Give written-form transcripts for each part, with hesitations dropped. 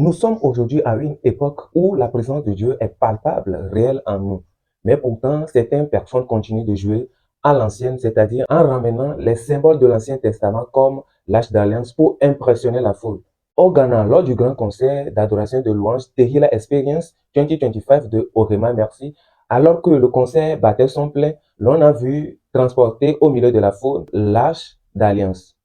Nous sommes aujourd'hui à une époque où la présence de Dieu est palpable, réelle en nous. Mais pourtant, certaines personnes continuent de jouer à l'ancienne, c'est-à-dire en ramenant les symboles de l'Ancien Testament comme l'Arche d'Alliance pour impressionner la foule. Au Ghana, lors du grand concert d'adoration de louange Tehillah Experience 2025 de Orema Merci, alors que le concert battait son plein, l'on a vu transporter au milieu de la foule l'Arche d'Alliance.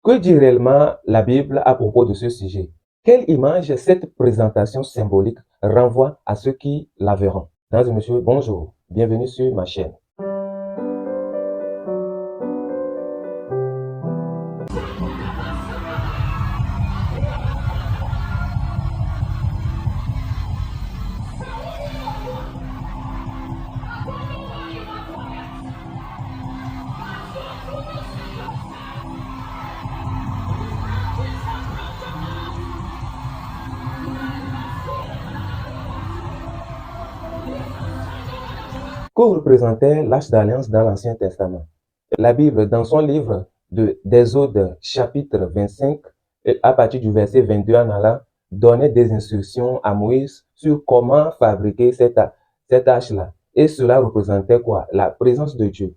Que dit réellement la Bible à propos de ce sujet? Quelle image cette présentation symbolique renvoie à ceux qui la verront? Mesdames et messieurs, bonjour. Bienvenue sur ma chaîne. Que représentait l'Arche d'Alliance dans l'Ancien Testament? La Bible, dans son livre d'Exode, chapitre 25, à partir du verset 22 en allant, donnait des instructions à Moïse sur comment fabriquer cette arche-là. Et cela représentait quoi? La présence de Dieu.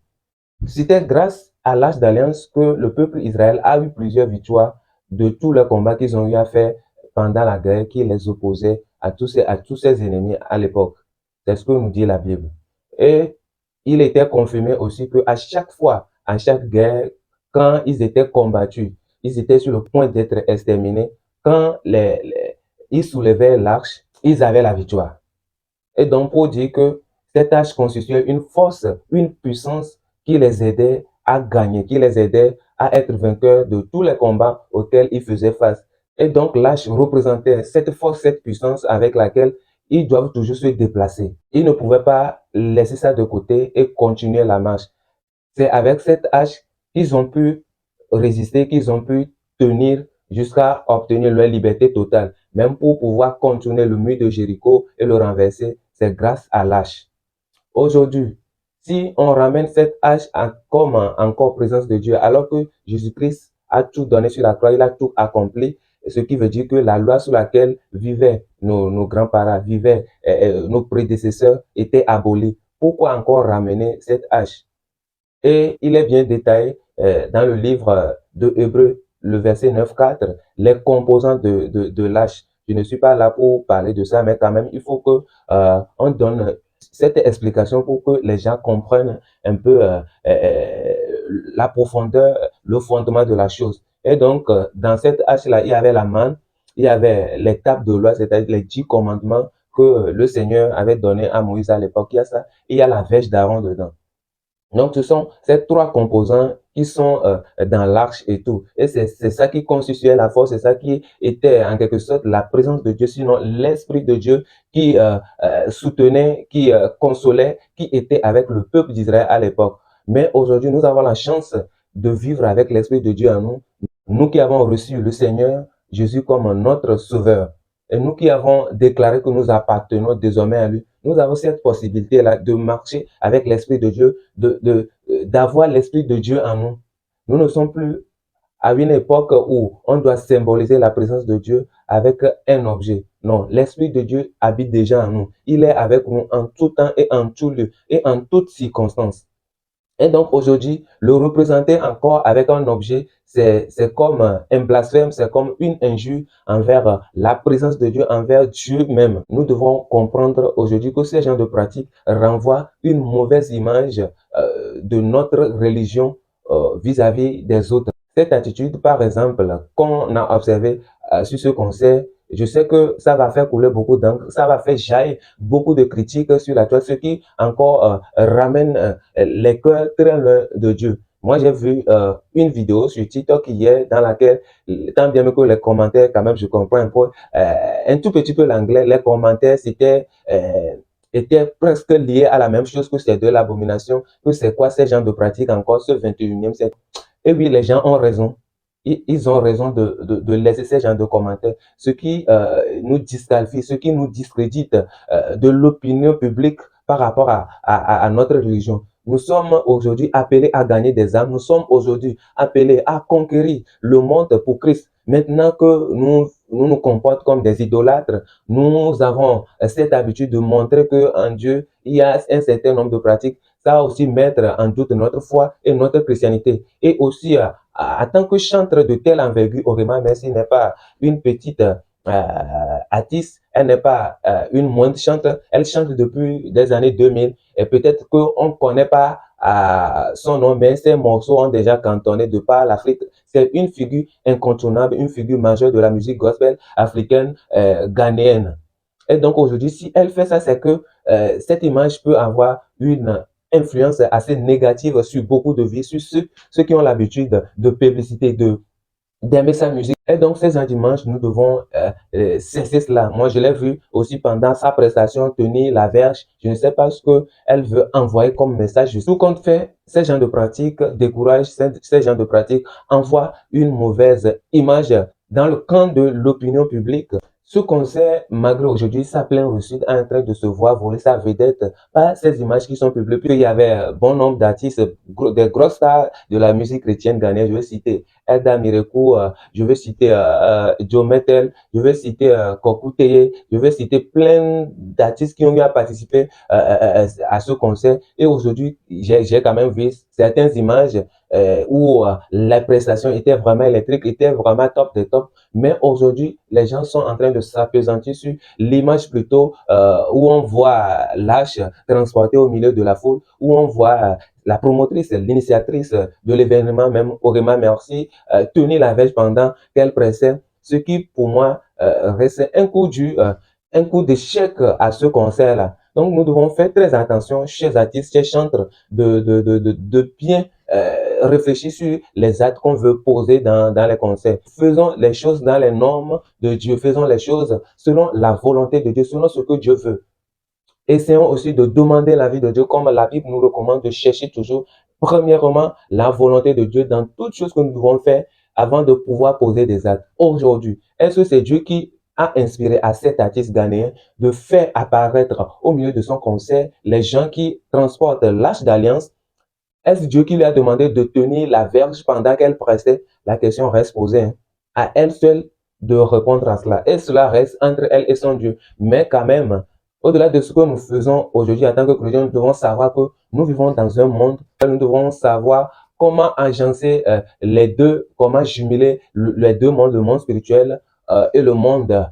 C'était grâce à l'Arche d'Alliance que le peuple Israël a eu plusieurs victoires de tous les combats qu'ils ont eu à faire pendant la guerre qui les opposait à tous ces ennemis à l'époque. C'est ce que nous dit la Bible. Et il était confirmé aussi qu'à chaque fois, à chaque guerre, quand ils étaient combattus, ils étaient sur le point d'être exterminés, quand ils soulevaient l'arche, ils avaient la victoire. Et donc, pour dire que cette arche constituait une force, une puissance qui les aidait à gagner, qui les aidait à être vainqueurs de tous les combats auxquels ils faisaient face. Et donc, l'arche représentait cette force, cette puissance avec laquelle ils doivent toujours se déplacer. Ils ne pouvaient pas laisser ça de côté et continuer la marche. C'est avec cette arche qu'ils ont pu résister, qu'ils ont pu tenir jusqu'à obtenir leur liberté totale. Même pour pouvoir contourner le mur de Jéricho et le renverser, c'est grâce à l'arche. Aujourd'hui, si on ramène cette arche comme encore présence de Dieu, alors que Jésus-Christ a tout donné sur la croix, il a tout accompli, ce qui veut dire que la loi sur laquelle vivaient nos grands-parents, vivaient nos prédécesseurs, était abolie. Pourquoi encore ramener cette arche? Et il est bien détaillé dans le livre de Hébreux, le verset 9-4, les composants de l'arche. Je ne suis pas là pour parler de ça, mais quand même, il faut que on donne cette explication pour que les gens comprennent un peu la profondeur, le fondement de la chose. Et donc, dans cette arche-là, il y avait la manne, il y avait les tables de loi, c'est-à-dire les 10 commandements que le Seigneur avait donné à Moïse à l'époque. Il y a ça, et il y a la verge d'Aaron dedans. Donc, ce sont ces trois composants qui sont dans l'arche et tout. Et c'est ça qui constituait la force, c'est ça qui était en quelque sorte la présence de Dieu, sinon l'Esprit de Dieu qui soutenait, qui consolait, qui était avec le peuple d'Israël à l'époque. Mais aujourd'hui, nous avons la chance de vivre avec l'Esprit de Dieu en nous. Nous qui avons reçu le Seigneur Jésus comme notre Sauveur. Et nous qui avons déclaré que nous appartenons désormais à lui, nous avons cette possibilité-là de marcher avec l'Esprit de Dieu, d'avoir l'Esprit de Dieu en nous. Nous ne sommes plus à une époque où on doit symboliser la présence de Dieu avec un objet. Non, l'Esprit de Dieu habite déjà en nous. Il est avec nous en tout temps et en tout lieu et en toutes circonstances. Et donc aujourd'hui, le représenter encore avec un objet, c'est comme un blasphème, c'est comme une injure envers la présence de Dieu, envers Dieu même. Nous devons comprendre aujourd'hui que ces genres de pratiques renvoient une mauvaise image de notre religion vis-à-vis des autres. Cette attitude, par exemple, qu'on a observé sur ce concert, je sais que ça va faire couler beaucoup d'encre, ça va faire jaillir beaucoup de critiques sur la toile, ce qui encore ramène les cœurs très loin de Dieu. Moi, j'ai vu une vidéo sur TikTok hier dans laquelle, tant bien que les commentaires, quand même, je comprends un tout petit peu l'anglais, les commentaires, étaient presque liés à la même chose que c'est de l'abomination, que c'est quoi ces genres de pratiques encore ce 21e siècle. Et oui, les gens ont raison. Ils ont raison de laisser ces genres de commentaires, ce qui nous disqualifie, ce qui nous discrédite de l'opinion publique par rapport à notre religion. Nous sommes aujourd'hui appelés à gagner des âmes. Nous sommes aujourd'hui appelés à conquérir le monde pour Christ. Maintenant que nous nous comportent comme des idolâtres. Nous avons cette habitude de montrer qu'en Dieu, il y a un certain nombre de pratiques. Ça va aussi mettre en doute notre foi et notre chrétienté. Et aussi, en tant que chanteur de telle envergure, Orima Merci n'est pas une petite artiste, elle n'est pas une moindre chanteuse, elle chante depuis des années 2000 et peut-être qu'on ne connaît pas son nom, mais ses morceaux ont déjà cantonné de par l'Afrique. C'est une figure incontournable, une figure majeure de la musique gospel africaine ghanéenne. Et donc aujourd'hui, si elle fait ça, c'est que cette image peut avoir une influence assez négative sur beaucoup de vies, sur ceux qui ont l'habitude de publicité, d'aimer sa musique. Et donc, ces dimanches, nous devons cesser cela. Moi, je l'ai vu aussi pendant sa prestation tenir la verge. Je ne sais pas ce qu'elle veut envoyer comme message. Tout compte fait, ces gens de pratique découragent, ces gens de pratique envoient une mauvaise image dans le camp de l'opinion publique. Ce concert, malgré aujourd'hui, sa pleine réussite est en train de se voir voler sa vedette par ces images qui sont publiées. Puis il y avait bon nombre d'artistes, des grosses stars de la musique chrétienne ghanéenne. Je vais citer Elda Miracle, je vais citer Joe Mettel, je vais citer Kokou Teye, je vais citer plein d'artistes qui ont eu à participer à ce concert. Et aujourd'hui, j'ai quand même vu certaines images où la prestation était vraiment électrique, était vraiment top de top. Mais aujourd'hui, les gens sont en train de s'appesantir sur l'image plutôt où on voit Lâche transporté au milieu de la foule, où on voit la promotrice, l'initiatrice de l'événement, même Orima Merci, tenir la verge pendant qu'elle pressait, ce qui pour moi reste un coup d'échec à ce concert-là. Donc nous devons faire très attention, chers artistes, chers chanteurs, de bien réfléchir sur les actes qu'on veut poser dans les concerts. Faisons les choses dans les normes de Dieu, faisons les choses selon la volonté de Dieu, selon ce que Dieu veut. Essayons aussi de demander l'avis de Dieu, comme la Bible nous recommande de chercher toujours, premièrement, la volonté de Dieu dans toutes choses que nous devons faire avant de pouvoir poser des actes. Aujourd'hui, est-ce que c'est Dieu qui a inspiré à cet artiste ghanéen de faire apparaître au milieu de son concert les gens qui transportent l'Arche d'Alliance? Est-ce Dieu qui lui a demandé de tenir la verge pendant qu'elle pressait? La question reste posée. Hein. À elle seule de répondre à cela. Et cela reste entre elle et son Dieu. Mais quand même, au-delà de ce que nous faisons aujourd'hui en tant que chrétiens, nous devons savoir que nous vivons dans un monde, nous devons savoir comment agencer les deux, comment jumeler les deux mondes, le monde spirituel et le monde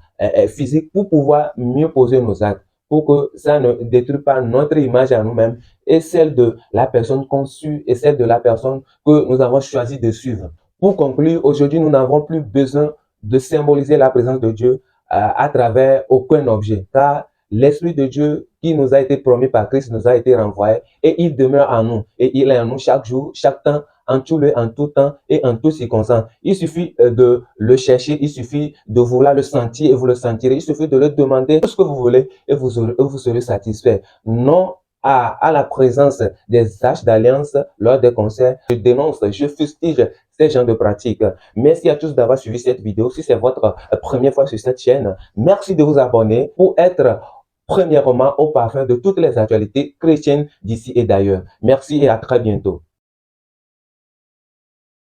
physique pour pouvoir mieux poser nos actes, pour que ça ne détruise pas notre image à nous-mêmes et celle de la personne conçue et celle de la personne que nous avons choisi de suivre. Pour conclure, aujourd'hui, nous n'avons plus besoin de symboliser la présence de Dieu à travers aucun objet, car l'Esprit de Dieu qui nous a été promis par Christ nous a été renvoyé et il demeure en nous et il est en nous chaque jour, chaque temps, en tout lieu, en tout temps et en toutes circonstances. Il suffit de le chercher, il suffit de vouloir le sentir et vous le sentirez. Il suffit de le demander tout ce que vous voulez et vous serez satisfait. Non à la présence des Arches d'Alliance lors des concerts. Je dénonce, je fustige ces genres de pratiques. Merci à tous d'avoir suivi cette vidéo. Si c'est votre première fois sur cette chaîne, merci de vous abonner pour être premièrement au parfum de toutes les actualités chrétiennes d'ici et d'ailleurs. Merci et à très bientôt.